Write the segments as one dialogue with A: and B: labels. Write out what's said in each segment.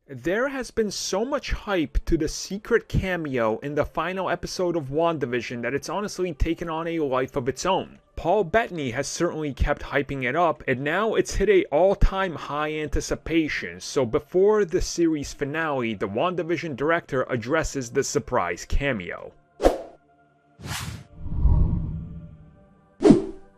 A: There has been so much hype to the secret cameo in the final episode of WandaVision that it's honestly taken on a life of its own. Paul Bettany has certainly kept hyping it up, and now it's hit a all-time high anticipation. So before the series finale, the WandaVision director addresses the surprise cameo.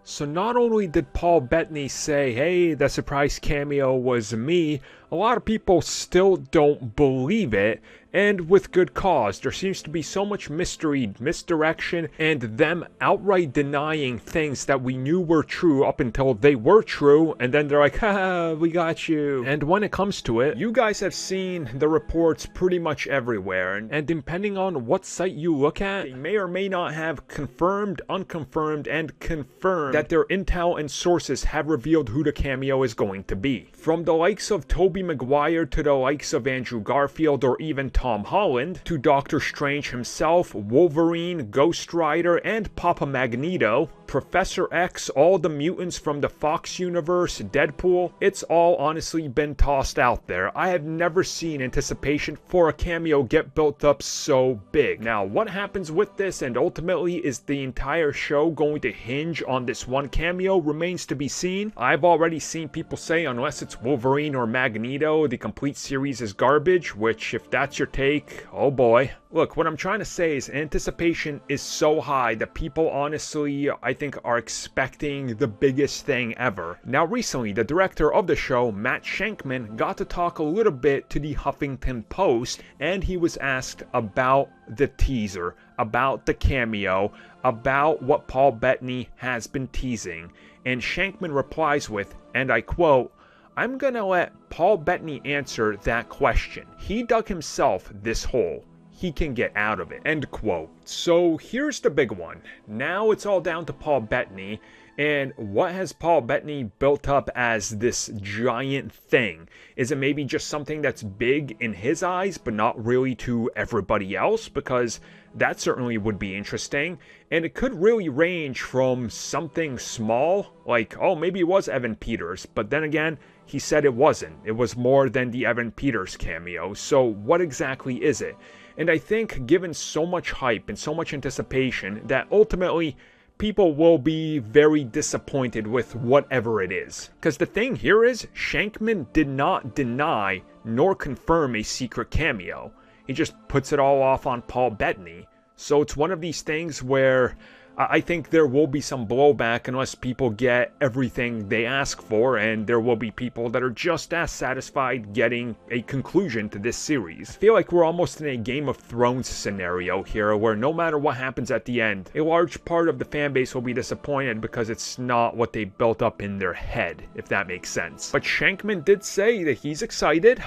A: So not only did Paul Bettany say, hey, the surprise cameo was me, a lot of people still don't believe it, and with good cause. There seems to be so much mystery, misdirection, and them outright denying things that we knew were true up until they were true, and then they're like, haha, we got you. And when it comes to it, you guys have seen the reports pretty much everywhere, and depending on what site you look at, they may or may not have confirmed, unconfirmed, and confirmed that their intel and sources have revealed who the cameo is going to be. From the likes of Tobey Maguire to the likes of Andrew Garfield or even Tom Holland, to Doctor Strange himself, Wolverine, Ghost Rider, and Papa Magneto, Professor X, all the mutants from the Fox universe, Deadpool, it's all honestly been tossed out there. I have never seen anticipation for a cameo get built up so big. Now, what happens with this and ultimately is the entire show going to hinge on this one cameo remains to be seen. I've already seen people say unless it's Wolverine or Magneto, the complete series is garbage, which if that's your take, oh boy. Look, what I'm trying to say is anticipation is so high that people honestly, I think, are expecting the biggest thing ever. Now recently, the director of the show, Matt Shankman, got to talk a little bit to the Huffington Post, and he was asked about the teaser, about the cameo, about what Paul Bettany has been teasing. And Shankman replies with, and I quote, "I'm gonna let Paul Bettany answer that question. He dug himself this hole. He can get out of it." End quote. So here's the big one. Now it's all down to Paul Bettany, and what has Paul Bettany built up as this giant thing? Is it maybe just something that's big in his eyes, but not really to everybody else? Because that certainly would be interesting. And it could really range from something small, like, oh, maybe it was Evan Peters, but then again, he said it wasn't. It was more than the Evan Peters cameo. So what exactly is it? And I think given so much hype and so much anticipation that ultimately people will be very disappointed with whatever it is. Because the thing here is, Shankman did not deny nor confirm a secret cameo. He just puts it all off on Paul Bettany. So it's one of these things where I think there will be some blowback unless people get everything they ask for, and there will be people that are just as satisfied getting a conclusion to this series. I feel like we're almost in a Game of Thrones scenario here, where no matter what happens at the end, a large part of the fan base will be disappointed because it's not what they built up in their head, if that makes sense. But Shankman did say that he's excited.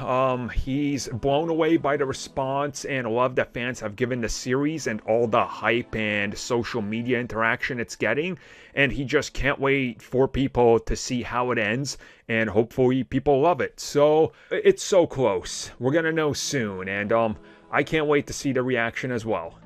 A: He's blown away by the response and love that fans have given the series and all the hype and social media interaction it's getting, and he just can't wait for people to see how it ends, and hopefully people love it. So it's so close. We're gonna know soon, and I can't wait to see the reaction as well.